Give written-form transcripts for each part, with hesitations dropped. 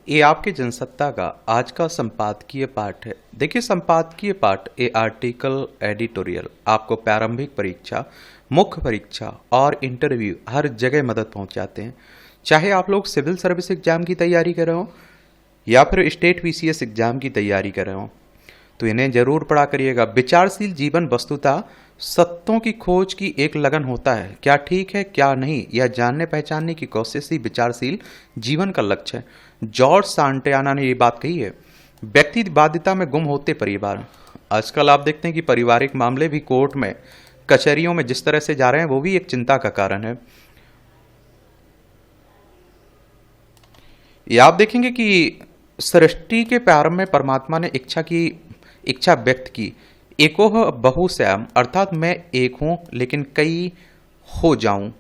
ये आपके जनसत्ता का आज का संपादकीय पाठ है। देखिए, संपादकीय पाठ ये आर्टिकल एडिटोरियल आपको प्रारंभिक परीक्षा, मुख्य परीक्षा और इंटरव्यू हर जगह मदद पहुंचाते हैं। चाहे आप लोग सिविल सर्विस एग्जाम की तैयारी कर रहे हो या फिर स्टेट पीसीएस एग्जाम की तैयारी कर रहे हो, तो इन्हें जरूर पढ़ा करिएगा। विचारशील जीवन वस्तुतः सत्यों की खोज की एक लगन होता है। क्या ठीक है क्या नहीं, यह जानने पहचानने की कोशिश ही विचारशील जीवन का लक्ष्य है। जॉर्ज सांटियाना ने ये बात कही है। व्यक्तिवादिता में गुम होते परिवार। आजकल आप देखते हैं कि पारिवारिक मामले भी कोर्ट में, कचहरियों में जिस तरह से जा रहे हैं, वो भी एक चिंता का कारण है। ये आप देखेंगे कि सृष्टि के प्रारंभ में परमात्मा ने इच्छा व्यक्त की, एकोह बहुश्याम, अर्थात मैं एक हूं लेकिन कई हो जाऊं।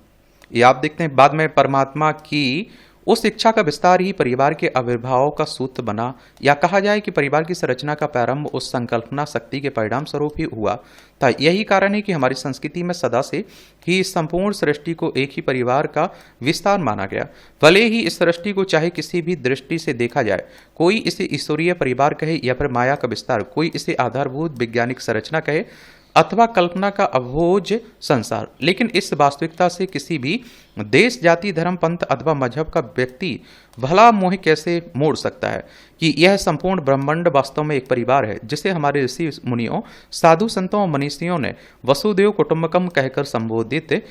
ये आप देखते हैं बाद में परमात्मा की उस इच्छा का विस्तार ही परिवार के आविर्भाव का सूत्र बना, या कहा जाए कि परिवार की संरचना का प्रारंभ उस संकल्पना शक्ति के परिणाम स्वरूप ही हुआ था। यही कारण है कि हमारी संस्कृति में सदा से ही इस संपूर्ण सृष्टि को एक ही परिवार का विस्तार माना गया। भले ही इस सृष्टि को चाहे किसी भी दृष्टि से देखा जाए, कोई इसे ईश्वरीय परिवार कहे या फिर माया का विस्तार, कोई इसे आधारभूत वैज्ञानिक संरचना कहे अथवा कल्पना का अभोज संसार, लेकिन इस वास्तविकता से किसी भी देश, जाति, धर्म, पंथ अथवा मजहब का व्यक्ति भला मोह कैसे मोड़ सकता है कि यह संपूर्ण ब्रह्मांड वास्तव में एक परिवार है, जिसे हमारे ऋषि मुनियों, साधु संतों और मनीषियों ने वसुदेव कुटुंबकम कहकर संबोधित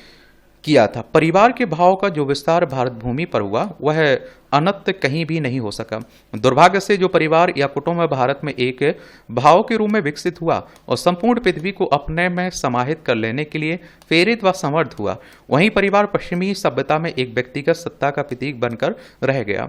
किया था। परिवार के भाव का जो विस्तार भारत भूमि पर हुआ, वह अनंत कहीं भी नहीं हो सका। दुर्भाग्य से जो परिवार या कुटुंब भारत में एक भाव के रूप में विकसित हुआ और संपूर्ण पृथ्वी को अपने में समाहित कर लेने के लिए प्रेरित व समर्थ हुआ, वहीं परिवार पश्चिमी सभ्यता में एक व्यक्तिगत सत्ता का प्रतीक बनकर रह गया।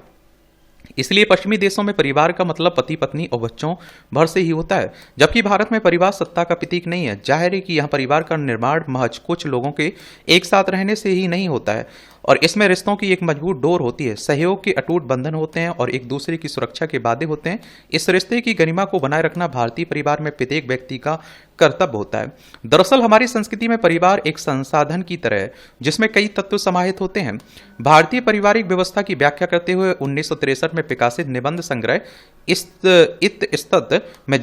इसलिए पश्चिमी देशों में परिवार का मतलब पति पत्नी और बच्चों भर से ही होता है, जबकि भारत में परिवार सत्ता का प्रतीक नहीं है। जाहिर है कि यहाँ परिवार का निर्माण महज कुछ लोगों के एक साथ रहने से ही नहीं होता है, और इसमें रिश्तों की एक मजबूत डोर होती है, सहयोग के अटूट बंधन होते हैं और एक दूसरे की सुरक्षा के वादे होते हैं। इस रिश्ते की गरिमा को बनाए रखना भारतीय परिवार में प्रत्येक व्यक्ति का कर्तव्य होता है। दरअसल हमारी संस्कृति में परिवार एक संसाधन की तरह है, जिसमें कई तत्व समाहित होते हैं। भारतीय पारिवारिक व्यवस्था की व्याख्या करते हुए 1963 में प्रकाशित निबंध संग्रह इत्स्तत में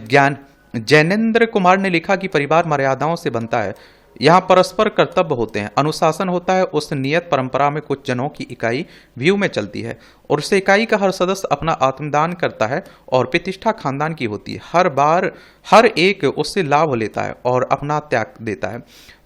जैनेन्द्र कुमार ने लिखा कि परिवार मर्यादाओं से बनता है। यहाँ परस्पर कर्तव्य होते हैं, अनुशासन होता है। उस नियत परंपरा में कुछ जनों की इकाई व्यू में चलती है और उस इकाई का हर सदस्य अपना आत्मदान करता है और प्रतिष्ठा खानदान की होती है। हर बार हर एक उससे लाभ लेता है और अपना त्याग देता है।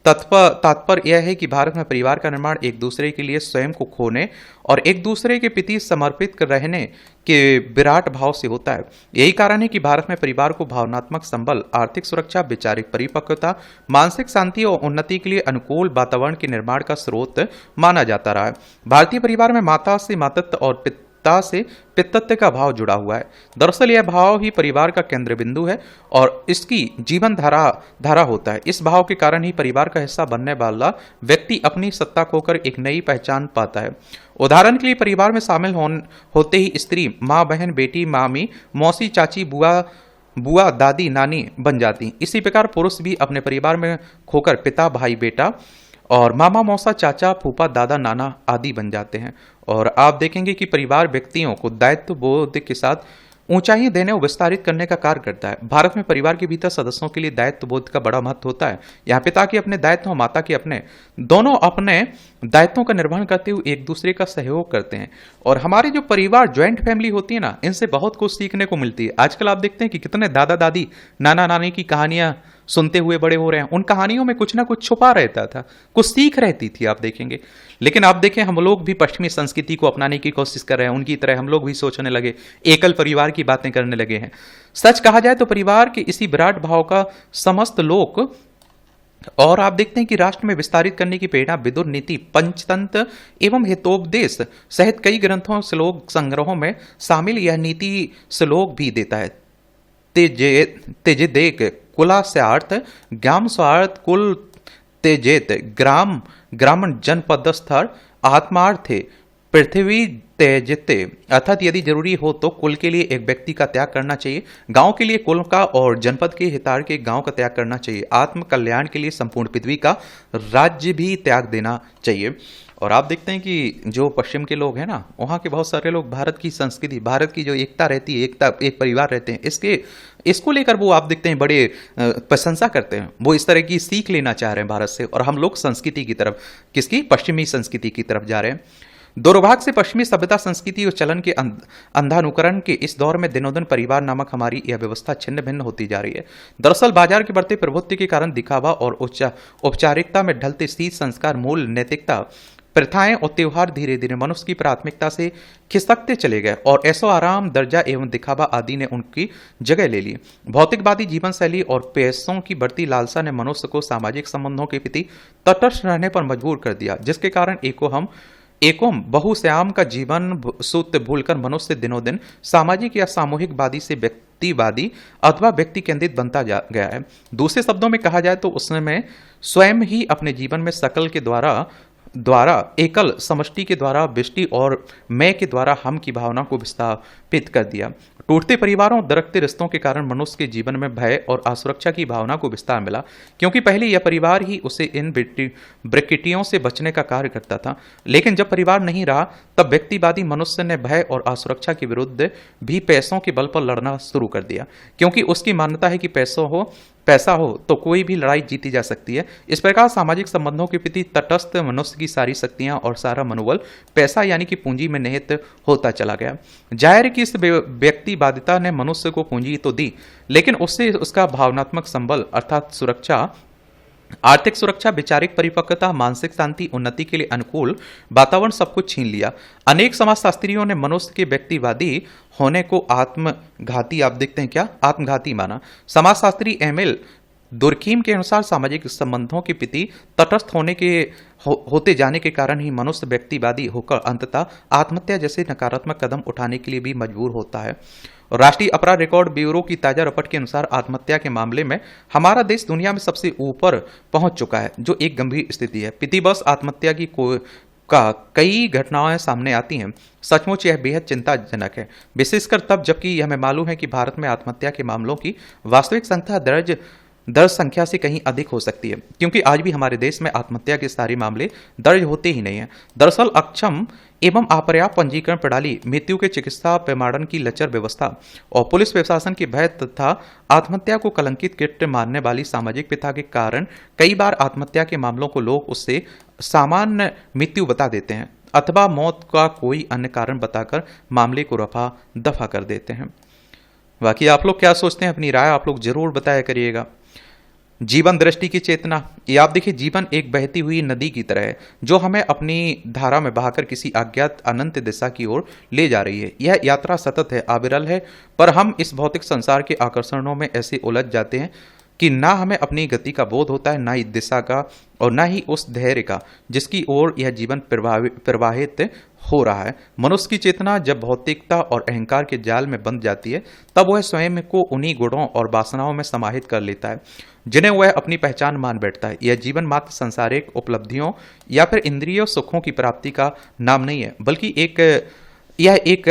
तात्पर्य यह है कि भारत में परिवार का निर्माण एक दूसरे के लिए स्वयं को खोने और एक दूसरे के प्रति समर्पित रहने के विराट भाव से होता है। यही कारण है कि भारत में परिवार को भावनात्मक संबल, आर्थिक सुरक्षा, वैचारिक परिपक्वता, मानसिक शांति और उन्नति के लिए अनुकूल वातावरण के निर्माण का स्रोत माना जाता रहा है। भारतीय परिवार में माता से मातृत्व और पिता से पितृत्व का भाव जुड़ा हुआ है। दरअसल यह भाव ही परिवार का केंद्र बिंदु है और इसकी जीवन धारा होता है। इस भाव के कारण ही परिवार का हिस्सा बनने वाला व्यक्ति अपनी सत्ता खोकर एक नई पहचान पाता है। उदाहरण के लिए परिवार में शामिल होते ही स्त्री माँ, बहन, बेटी, मामी, मौसी, चाची, बुआ, दादी, नानी बन जाती। इसी प्रकार पुरुष भी अपने परिवार में खोकर पिता, भाई, बेटा और मामा, मौसा, चाचा, फूफा, दादा, नाना आदि बन जाते हैं। और आप देखेंगे कि परिवार व्यक्तियों को दायित्व बोध के साथ ऊंचाई देने और विस्तारित करने का कार्य करता है। भारत में परिवार के भीतर सदस्यों के लिए दायित्व बोध का बड़ा महत्व होता है। यहाँ पिता के अपने दायित्व और माता के अपने, दोनों अपने दायित्वों का निर्वहन करते हुए एक दूसरे का सहयोग करते हैं। और हमारे जो परिवार ज्वाइंट फैमिली होती है ना, इनसे बहुत कुछ सीखने को मिलती है। आजकल आप देखते हैं कि कितने दादा दादी, नाना नानी की कहानियां सुनते हुए बड़े हो रहे हैं। उन कहानियों में कुछ ना कुछ छुपा रहता था, कुछ सीख रहती थी, आप देखेंगे। लेकिन आप देखें, हम लोग भी पश्चिमी संस्कृति को अपनाने की कोशिश कर रहे हैं। उनकी तरह हम लोग भी सोचने लगे, एकल परिवार की बातें करने लगे हैं। सच कहा जाए तो परिवार के इसी विराट भाव का समस्त लोक और आप देखते हैं कि राष्ट्र में विस्तारित करने की प्रेरणा विदुर नीति, पंचतंत्र एवं हितोपदेश सहित कई ग्रंथों, श्लोक संग्रहों में शामिल यह नीति श्लोक भी देता है। तेजेदेक कुलास्यार्थ ग्राम स्वार्थ कुल तेजेत ग्रामण जनपदस्थर आत्मार्थे पृथ्वी त्यजते, अर्थात यदि जरूरी हो तो कुल के लिए एक व्यक्ति का त्याग करना चाहिए, गांव के लिए कुल का और जनपद के हितार्थ के गांव का त्याग करना चाहिए, आत्म कल्याण के लिए संपूर्ण पृथ्वी का राज्य भी त्याग देना चाहिए। और आप देखते हैं कि जो पश्चिम के लोग हैं ना, वहाँ के बहुत सारे लोग भारत की संस्कृति, भारत की जो एकता रहती है, एकता, एक परिवार रहते हैं, इसको लेकर वो आप देखते हैं बड़े प्रशंसा करते हैं। वो इस तरह की सीख लेना चाह रहे हैं भारत से, और हम लोग संस्कृति की तरफ, किसकी, पश्चिमी संस्कृति की तरफ जा रहे हैं। दुर्भाग्य से पश्चिमी सभ्यता, संस्कृति और चलन के अंधानुकरण के इस दौर में दिनों दिन परिवार नामक हमारी यह व्यवस्था छिन्न भिन्न होती जा रही है। दरअसल बाजार के बढ़ते प्रवृत्ति के कारण दिखावा और औपचारिकता में ढलते शीत संस्कार, मूल नैतिकता, प्रथाएं और त्योहार धीरे धीरे मनुष्य की प्राथमिकता से खिसकते चले गए, और ऐसो आराम, दर्जा एवं दिखावा आदि ने उनकी जगह ले ली। भौतिकवादी जीवन शैली और पैसों की बढ़ती लालसा ने मनुष्य को सामाजिक संबंधों के प्रति तटस्थ रहने पर मजबूर कर दिया, जिसके कारण एकोम बहुश्याम का जीवन सूत्र भूलकर मनुष्य दिनों दिन सामाजिक या सामूहिकवादी से व्यक्तिवादी अथवा व्यक्ति केंद्रित बनता गया है। दूसरे शब्दों में कहा जाए तो उसने स्वयं ही अपने जीवन में सकल के द्वारा एकल समष्टि के द्वारा व्यष्टि और मैं के द्वारा हम की भावना को विस्थापित कर दिया। टूटते परिवारों और दरकते रिश्तों के कारण मनुष्य के जीवन में भय और असुरक्षा की भावना को विस्तार मिला, क्योंकि पहले यह परिवार ही उसे इन ब्रिकिटियों से बचने का कार्य करता था। लेकिन जब परिवार नहीं रहा, तब व्यक्तिवादी मनुष्य ने भय और असुरक्षा के विरुद्ध भी पैसों के बल पर लड़ना शुरू कर दिया, क्योंकि उसकी मान्यता है कि पैसा हो तो कोई भी लड़ाई जीती जा सकती है। इस प्रकार सामाजिक संबंधों के प्रति तटस्थ मनुष्य की सारी शक्तियां और सारा मनोबल पैसा यानी कि पूंजी में निहित होता चला गया। जाहिर है कि इस व्यक्तिवादिता ने मनुष्य को पूंजी तो दी, लेकिन उससे उसका भावनात्मक संबल अर्थात सुरक्षा, आर्थिक सुरक्षा, वैचारिक परिपक्वता, मानसिक शांति, उन्नति के लिए अनुकूल वातावरण सब कुछ छीन लिया। अनेक समाजशास्त्रियों ने मनुष्य के व्यक्तिवादी होने को आत्मघाती, आप देखते हैं क्या, आत्मघाती माना। समाजशास्त्री एमिल दुर्खीम के अनुसार सामाजिक संबंधों के प्रति तटस्थ होते जाने के कारण ही मनुष्य व्यक्तिवादी होकर अंततः आत्महत्या जैसे नकारात्मक कदम उठाने के लिए भी मजबूर होता है। राष्ट्रीय अपराध रिकॉर्ड ब्यूरो की ताजा रिपोर्ट के अनुसार आत्महत्या के मामले में हमारा देश दुनिया में सबसे ऊपर पहुंच चुका है, जो एक गंभीर स्थिति है। प्रतिवर्ष आत्महत्या की कई घटनाएं सामने आती हैं। सचमुच यह बेहद चिंताजनक है, विशेषकर तब जबकि हमें मालूम है कि भारत में आत्महत्या के मामलों की वास्तविक संख्या दर्ज संख्या से कहीं अधिक हो सकती है, क्योंकि आज भी हमारे देश में आत्महत्या के सारे मामले दर्ज होते ही नहीं हैं। दरअसल अक्षम एवं अपर्याप्त पंजीकरण प्रणाली, मृत्यु के चिकित्सा प्रमाणन की लचर व्यवस्था और पुलिस प्रशासन की भय तथा आत्महत्या को कलंकित कृत्य मानने वाली सामाजिक प्रथा के कारण कई बार आत्महत्या के मामलों को लोग उससे सामान्य मृत्यु बता देते हैं अथवा मौत का कोई अन्य कारण बताकर मामले को रफा दफा कर देते हैं। बाकी आप लोग क्या सोचते हैं, अपनी राय आप लोग जरूर बताया करिएगा। जीवन दृष्टि की चेतना, ये आप देखिए, जीवन एक बहती हुई नदी की तरह है जो हमें अपनी धारा में बहाकर किसी अज्ञात अनंत दिशा की ओर ले जा रही है। यह यात्रा सतत है, अविरल है, पर हम इस भौतिक संसार के आकर्षणों में ऐसे उलझ जाते हैं कि ना हमें अपनी गति का बोध होता है, ना ही दिशा का, और ना ही उस धैर्य का जिसकी ओर यह जीवन प्रवाहित हो रहा है। मनुष्य की चेतना जब भौतिकता और अहंकार के जाल में बंध जाती है, तब वह स्वयं को उन्हीं गुणों और वासनाओं में समाहित कर लेता है जिन्हें वह अपनी पहचान मान बैठता है। यह जीवन मात्र सांसारिक उपलब्धियों या फिर इंद्रिय सुखों की प्राप्ति का नाम नहीं है, बल्कि यह एक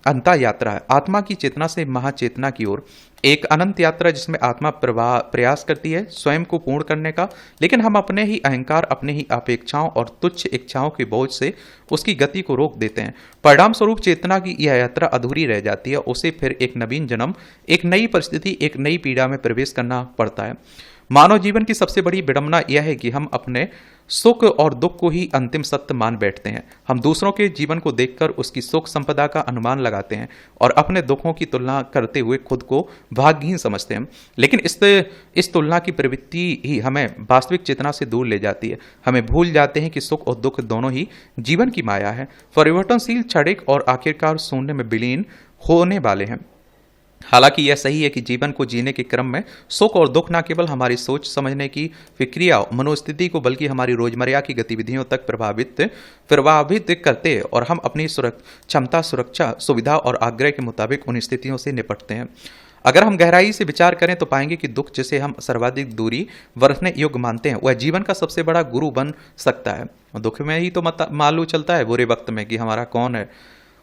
अंता यात्रा है, आत्मा की चेतना से महाचेतना की ओर एक अनंत यात्रा, जिसमें आत्मा प्रयास करती है स्वयं को पूर्ण करने का, लेकिन हम अपने ही अहंकार, अपने ही अपेक्षाओं और तुच्छ इच्छाओं के बोझ से उसकी गति को रोक देते हैं। परिणाम स्वरूप चेतना की यह यात्रा अधूरी रह जाती है, उसे फिर एक नवीन जन्म, एक नई परिस्थिति, एक नई पीड़ा में प्रवेश करना पड़ता है। मानव जीवन की सबसे बड़ी विडंबना यह है कि हम अपने सुख और दुख को ही अंतिम सत्य मान बैठते हैं। हम दूसरों के जीवन को देखकर उसकी सुख संपदा का अनुमान लगाते हैं और अपने दुखों की तुलना करते हुए खुद को भाग्यहीन समझते हैं। लेकिन इस तुलना की प्रवृत्ति ही हमें वास्तविक चेतना से दूर ले जाती है। हमें भूल जाते हैं कि सुख और दुख दोनों ही जीवन की माया है, परिवर्तनशील, क्षणिक और आखिरकार शून्य में विलीन होने वाले हैं। हालांकि यह सही है कि जीवन को जीने के क्रम में सुख और दुख न केवल हमारी सोच समझने की प्रक्रिया, मनोस्थिति को, बल्कि हमारी रोजमर्रा की गतिविधियों तक प्रभावित करते हैं, और हम अपनी क्षमता, सुरक्षा, सुविधा और आग्रह के मुताबिक उन स्थितियों से निपटते हैं। अगर हम गहराई से विचार करें तो पाएंगे कि दुख, जिसे हम सर्वाधिक दूरी बरतने योग्य मानते हैं, वह जीवन का सबसे बड़ा गुरु बन सकता है। दुख में ही तो मालूम चलता है बुरे वक्त में कि हमारा कौन है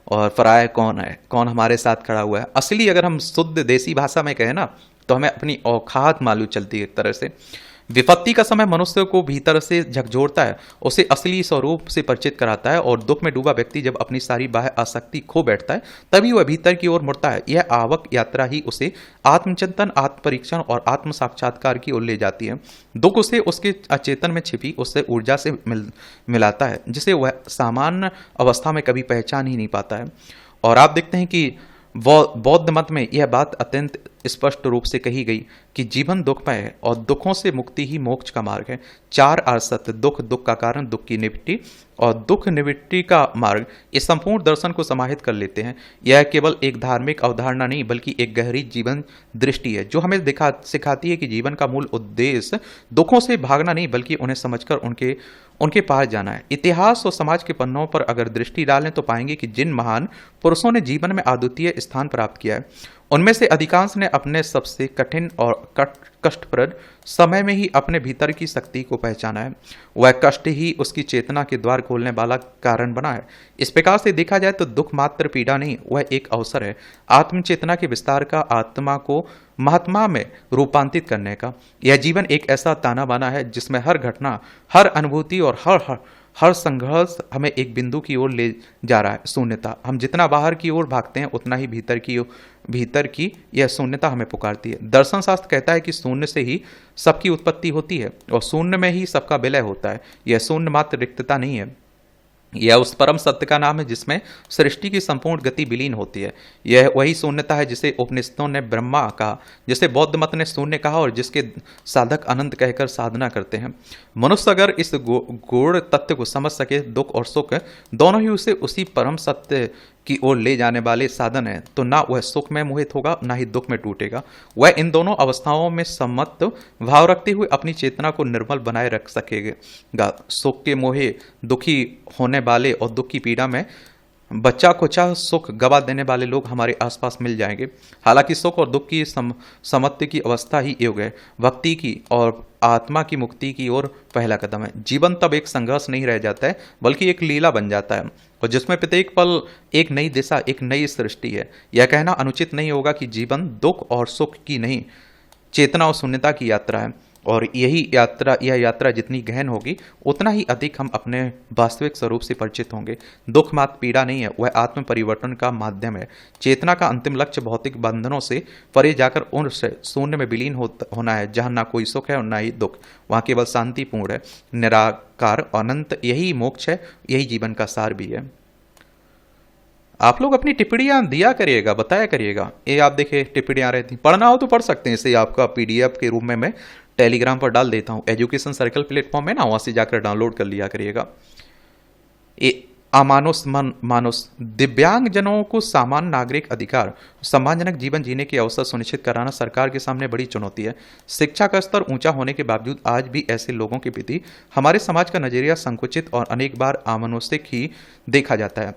और पराया कौन है, कौन हमारे साथ खड़ा हुआ है। असली अगर हम शुद्ध देसी भाषा में कहें ना, तो हमें अपनी औकात मालूम चलती है एक तरह से। विपत्ति का समय मनुष्य को भीतर से झकझोरता है, उसे असली स्वरूप से परिचित कराता है, और दुख में डूबा व्यक्ति जब अपनी सारी बाह्य आसक्ति खो बैठता है तभी वह भीतर की ओर मुड़ता है। यह आवक यात्रा ही उसे आत्मचिंतन, आत्म परीक्षण और आत्म साक्षात्कार की ओर ले जाती है। दुख उसे उसके अचेतन में छिपी उससे ऊर्जा से मिलाता है जिसे वह सामान्य अवस्था में कभी पहचान ही नहीं पाता है। और आप देखते हैं कि बौद्ध मत में यह बात अत्यंत स्पष्ट रूप से कही गई कि जीवन दुखमय है और दुखों से मुक्ति ही मोक्ष का मार्ग है। चार आर्सत्य, दुख, दुख का कारण, दुख की निवृत्ति और दुख निवृत्ति का मार्ग, इस संपूर्ण दर्शन को समाहित कर लेते हैं। यह केवल एक धार्मिक अवधारणा नहीं बल्कि एक गहरी जीवन दृष्टि है जो हमें सिखाती है कि जीवन का मूल उद्देश्य दुखों से भागना नहीं बल्कि उन्हें समझकर उनके पार जाना है। इतिहास और समाज के पन्नों पर अगर दृष्टि डालें तो पाएंगे कि जिन महान पुरुषों ने जीवन में अद्वितीय स्थान प्राप्त किया है उनमें से अधिकांश ने अपने सबसे कठिन और कष्टप्रद समय में ही अपने भीतर की शक्ति को पहचाना है। वह कष्ट ही उसकी चेतना के द्वार खोलने वाला कारण बना है। इस प्रकार से देखा जाए तो दुख मात्र पीड़ा नहीं, वह एक अवसर है आत्म चेतना के विस्तार का, आत्मा को महात्मा में रूपांतरित करने का। यह जीवन एक ऐसा ताना बाना है जिसमें हर घटना, हर अनुभूति और हर संघर्ष हमें एक बिंदु की ओर ले जा रहा है, शून्यता। हम जितना बाहर की ओर भागते हैं उतना ही भीतर की यह शून्यता हमें पुकारती है। दर्शन शास्त्र कहता है कि शून्य से ही सबकी उत्पत्ति होती है और शून्य में ही सबका विलय होता है। यह शून्य मात्र रिक्तता नहीं है, यह उस परम सत्य का नाम है जिसमें सृष्टि की संपूर्ण गति विलीन होती है। यह वही शून्यता है जिसे उपनिषदों ने ब्रह्मा कहा, जिसे बौद्ध मत ने शून्य कहा और जिसके साधक अनंत कहकर साधना करते हैं। मनुष्य अगर इस गूढ़ तत्व को समझ सके, दुख और सुख दोनों ही उसे उसी परम सत्य की ओर ले जाने वाले साधन है, तो ना वह सुख में मोहित होगा ना ही दुख में टूटेगा। वह इन दोनों अवस्थाओं में सम्मत भाव रखते हुए अपनी चेतना को निर्मल बनाए रख सकेगा। सुख के मोहे दुखी होने वाले और दुख की पीड़ा में बच्चा खुचा सुख गवा देने वाले लोग हमारे आसपास मिल जाएंगे। हालांकि सुख और दुख की समत्व की अवस्था ही योग है, भक्ति की और आत्मा की मुक्ति की ओर पहला कदम है। जीवन तब एक संघर्ष नहीं रह जाता है बल्कि एक लीला बन जाता है और जिसमें प्रत्येक पल एक नई दिशा, एक नई सृष्टि है। यह कहना अनुचित नहीं होगा कि जीवन दुख और सुख की नहीं, चेतना और शून्यता की यात्रा है। और यह यात्रा जितनी गहन होगी उतना ही अधिक हम अपने वास्तविक स्वरूप से परिचित होंगे। दुख मात्र पीड़ा नहीं है, वह आत्म परिवर्तन का माध्यम है। चेतना का अंतिम लक्ष्य भौतिक बंधनों से परे जाकर उन शून्य में विलीन होना है जहां ना कोई सुख है और ना ही दुख, वहां केवल शांतिपूर्ण है, निराकार अनंत। यही मोक्ष है, यही जीवन का सार भी है। आप लोग अपनी टिप्पणियां दिया करिएगा, बताया करिएगा। ये आप देखे टिप्पणियां रहती, पढ़ना हो तो पढ़ सकते हैं, इसे आपका पीडीएफ के रूप में मैं टेलीग्राम पर डाल देता हूं, एजुकेशन सर्कल प्लेटफॉर्म है ना, वहां से जाकर डाउनलोड कर लिया करिएगा। मानुष दिव्यांग जनों को सामान्य नागरिक अधिकार, सम्मानजनक जीवन जीने के अवसर सुनिश्चित कराना सरकार के सामने बड़ी चुनौती है। शिक्षा का स्तर ऊंचा होने के बावजूद आज भी ऐसे लोगों के प्रति हमारे समाज का नजरिया संकुचित और अनेक बार अमानुषिक ही देखा जाता है।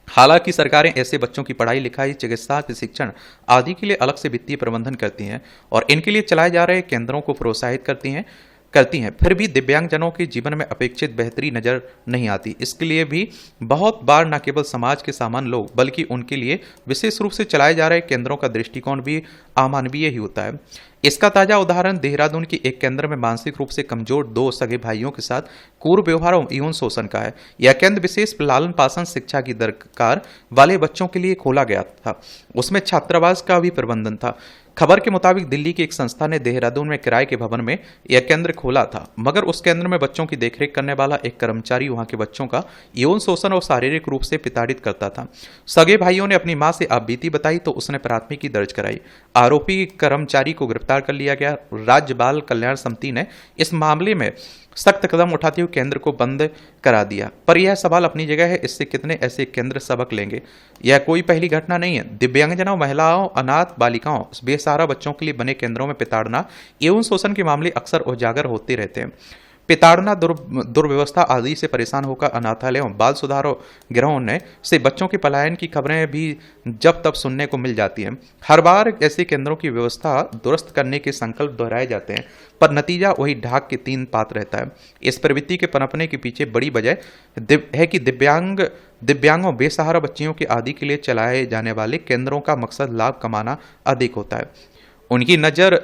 हालांकि सरकारें ऐसे बच्चों की पढ़ाई लिखाई, चिकित्सा, शिक्षण आदि के लिए अलग से वित्तीय प्रबंधन करती हैं और इनके लिए चलाए जा रहे केंद्रों को प्रोत्साहित करती हैं, फिर भी दिव्यांगजनों के जीवन में अपेक्षित बेहतरी नजर नहीं आती। इसके लिए भी बहुत बार न केवल समाज के सामान्य लोग बल्कि उनके लिए विशेष रूप से चलाए जा रहे केंद्रों का दृष्टिकोण भी अमानवीय ही होता है। इसका ताजा उदाहरण देहरादून के एक केंद्र में मानसिक रूप से कमजोर दो सगे भाइयों के साथ क्रूर व्यवहार और यौन शोषण का है। यह केंद्र विशेष लालन पालन शिक्षा की दरकार वाले बच्चों के लिए खोला गया था। उसमें छात्रावास का भी प्रबंधन था। खबर के मुताबिक दिल्ली की एक संस्था ने देहरादून में किराए के भवन में यह केंद्र खोला था, मगर उस केंद्र में बच्चों की देखरेख करने वाला एक कर्मचारी वहां के बच्चों का यौन शोषण और शारीरिक रूप से प्रताड़ित करता था। सगे भाइयों ने अपनी मां से आपबीती बताई तो उसने प्राथमिकी दर्ज कराई। आरोपी कर्मचारी को गिरफ्तार कर लिया गया। राज्य बाल कल्याण समिति ने इस मामले में सख्त कदम उठाते हुए केंद्र को बंद करा दिया। पर यह सवाल अपनी जगह है, इससे कितने ऐसे केंद्र सबक लेंगे? यह कोई पहली घटना नहीं है। दिव्यांगजनों, महिलाओं, अनाथ बालिकाओं, बेसहारा बच्चों के लिए बने केंद्रों में प्रताड़ना एवं शोषण के मामले अक्सर उजागर होते रहते हैं। प्रताड़ना, दुर्व्यवस्था आदि से परेशान होकर अनाथालयों, बाल सुधार गृहों ने से बच्चों के पलायन की खबरें भी जब तब सुनने को मिल जाती हैं। हर बार ऐसे केंद्रों की व्यवस्था दुरुस्त करने के संकल्प दोहराए जाते हैं, पर नतीजा वही ढाक के तीन पात रहता है। इस प्रवृत्ति के पनपने के पीछे बड़ी वजह है कि दिव्यांगों, बेसहारा बच्चियों के आदि के लिए चलाए जाने वाले केंद्रों का मकसद लाभ कमाना अधिक होता है। उनकी नज़र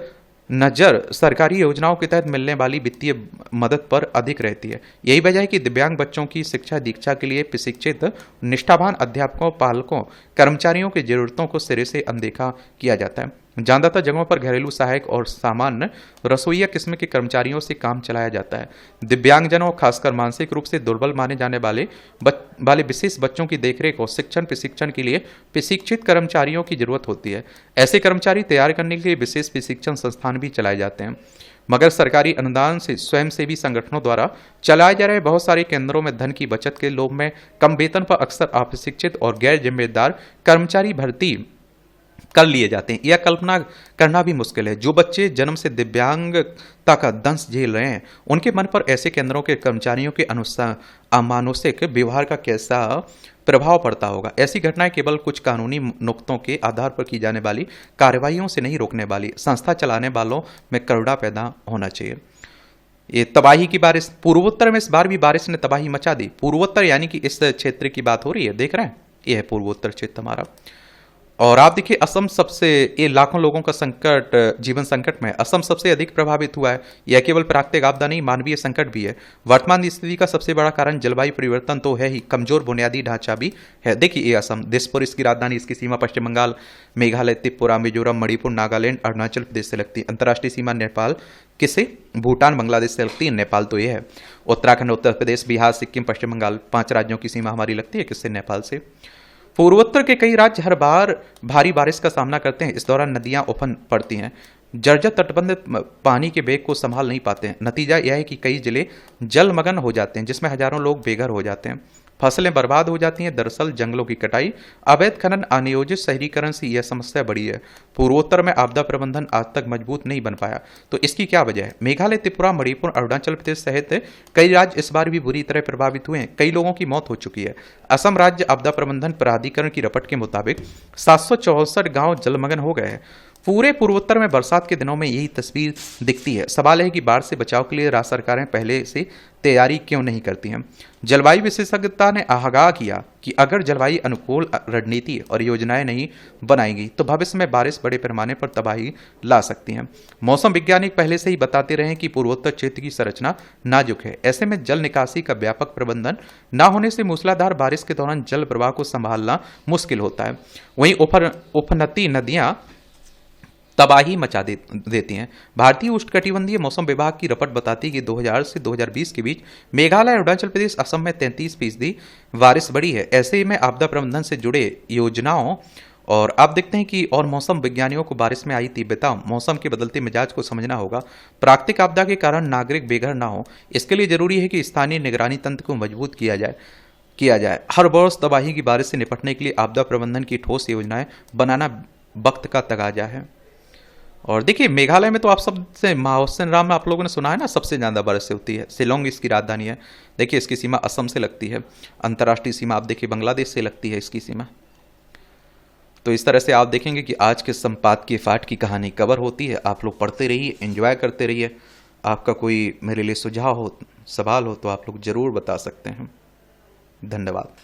नज़र सरकारी योजनाओं के तहत मिलने वाली वित्तीय मदद पर अधिक रहती है। यही वजह है कि दिव्यांग बच्चों की शिक्षा दीक्षा के लिए प्रशिक्षित निष्ठावान अध्यापकों, पालकों, कर्मचारियों की जरूरतों को सिरे से अनदेखा किया जाता है। ज्यादातर जगहों पर घरेलू सहायक और सामान्य रसोईया किस्म के कर्मचारियों से काम चलाया जाता है। दिव्यांगजनों, खासकर मानसिक रूप से दुर्बल माने जाने वाले विशेष बच्चों की देखरेख और शिक्षण प्रशिक्षण के लिए प्रशिक्षित कर्मचारियों की जरूरत होती है। ऐसे कर्मचारी तैयार करने के लिए विशेष प्रशिक्षण संस्थान भी चलाए जाते हैं। मगर सरकारी अनुदान से स्वयंसेवी संगठनों द्वारा चलाए जा रहे बहुत सारे केंद्रों में धन की बचत के लोभ में कम वेतन पर अक्सर अप्रशिक्षित और गैर जिम्मेदार कर्मचारी भर्ती कर लिए जाते हैं। यह कल्पना करना भी मुश्किल है जो बच्चे जन्म से दिव्यांगता का दंश झेल रहे हैं उनके मन पर ऐसे केंद्रों के कर्मचारियों के अमानुषिक व्यवहार का कैसा प्रभाव पड़ता होगा। ऐसी घटनाएं केवल कुछ कानूनी नुक्तों के आधार पर की जाने वाली कार्रवाइयों से नहीं रोकने वाली, संस्था चलाने वालों में करुणा पैदा होना चाहिए। ये तबाही की बारिश, पूर्वोत्तर में इस बार भी बारिश ने तबाही मचा दी। पूर्वोत्तर यानी कि इस क्षेत्र की बात हो रही है, देख रहे हैं, ये है पूर्वोत्तर क्षेत्र हमारा। और आप देखिए असम सबसे, ये लाखों लोगों का संकट, जीवन संकट में असम सबसे अधिक प्रभावित हुआ है। यह केवल प्राकृतिक आपदा नहीं, मानवीय संकट भी है। वर्तमान स्थिति का सबसे बड़ा कारण जलवायु परिवर्तन तो है ही, कमजोर बुनियादी ढांचा भी है। देखिए ये असम, दिसपुर इसकी राजधानी, इसकी सीमा पश्चिम बंगाल, मेघालय, त्रिपुरा, मिजोरम, मणिपुर, नागालैंड, अरुणाचल प्रदेश से लगती है। अंतर्राष्ट्रीय सीमा नेपाल किसे, भूटान, बांग्लादेश से लगती है। नेपाल तो ये है। उत्तराखंड, उत्तर प्रदेश, बिहार, सिक्किम, पश्चिम बंगाल, 5 राज्यों की सीमा हमारी लगती है किससे, नेपाल से। पूर्वोत्तर के कई राज्य हर बार भारी बारिश का सामना करते हैं। इस दौरान नदियां उफन पड़ती हैं, जर्जर तटबंध पानी के वेग को संभाल नहीं पाते हैं। नतीजा यह है कि कई जिले जलमग्न हो जाते हैं जिसमें हजारों लोग बेघर हो जाते हैं, फसलें बर्बाद हो जाती हैं। दरअसल जंगलों की कटाई, अवैध खनन, अनियोजित शहरीकरण से यह समस्या बढ़ी है। पूर्वोत्तर में आपदा प्रबंधन आज तक मजबूत नहीं बन पाया। तो इसकी क्या वजह है? मेघालय, त्रिपुरा, मणिपुर, अरुणाचल प्रदेश सहित कई राज्य इस बार भी बुरी तरह प्रभावित हुए हैं। कई लोगों की मौत हो चुकी है। असम राज्य आपदा प्रबंधन प्राधिकरण की रिपोर्ट के मुताबिक 764 गांव जलमग्न हो गए हैं। पूरे पूर्वोत्तर में बरसात के दिनों में यही तस्वीर दिखती है। सवाल है कि बाढ़ से बचाव के लिए राज्य सरकारें पहले से तैयारी क्यों नहीं करती हैं। जलवायु विशेषज्ञता ने आगाह किया कि अगर जलवायु अनुकूल रणनीति और योजनाएं नहीं बनाएंगी तो भविष्य में बारिश बड़े पैमाने पर तबाही ला सकती हैं। मौसम वैज्ञानिक पहले से ही बताते रहे कि पूर्वोत्तर क्षेत्र की संरचना नाजुक है। ऐसे में जल निकासी का व्यापक प्रबंधन न होने से मूसलाधार बारिश के दौरान जल प्रवाह को संभालना मुश्किल होता है। वहीं उफनती नदियां तबाही मचा देती हैं। भारतीय उष्णकटिबंधीय मौसम विभाग की रिपोर्ट बताती है कि 2000 से 2020 के बीच मेघालय, अरुणाचल प्रदेश, असम में 33% बारिश बढ़ी है। ऐसे में आपदा प्रबंधन से जुड़े योजनाओं और आप देखते हैं कि और मौसम विज्ञानियों को बारिश में आई तीव्रता, मौसम के बदलते मिजाज को समझना होगा। प्राकृतिक आपदा के कारण नागरिक बेघर ना हो, इसके लिए जरूरी है कि स्थानीय निगरानी तंत्र को मजबूत किया जाए। हर वर्ष तबाही की बारिश से निपटने के लिए आपदा प्रबंधन की ठोस योजनाएं बनाना वक्त का तकाजा है। और देखिए मेघालय में तो आप सबसे माओसिन राम में आप लोगों ने सुना है ना, सबसे ज़्यादा बारिश होती है। शिलोंग इसकी राजधानी है। देखिए इसकी सीमा असम से लगती है। अंतर्राष्ट्रीय सीमा आप देखिए बांग्लादेश से लगती है इसकी सीमा। तो इस तरह से आप देखेंगे कि आज के संपादकीय पाठ की कहानी कवर होती है। आप लोग पढ़ते रहिए, एंजॉय करते रहिए। आपका कोई मेरे लिए सुझाव हो, सवाल हो तो आप लोग ज़रूर बता सकते हैं। धन्यवाद।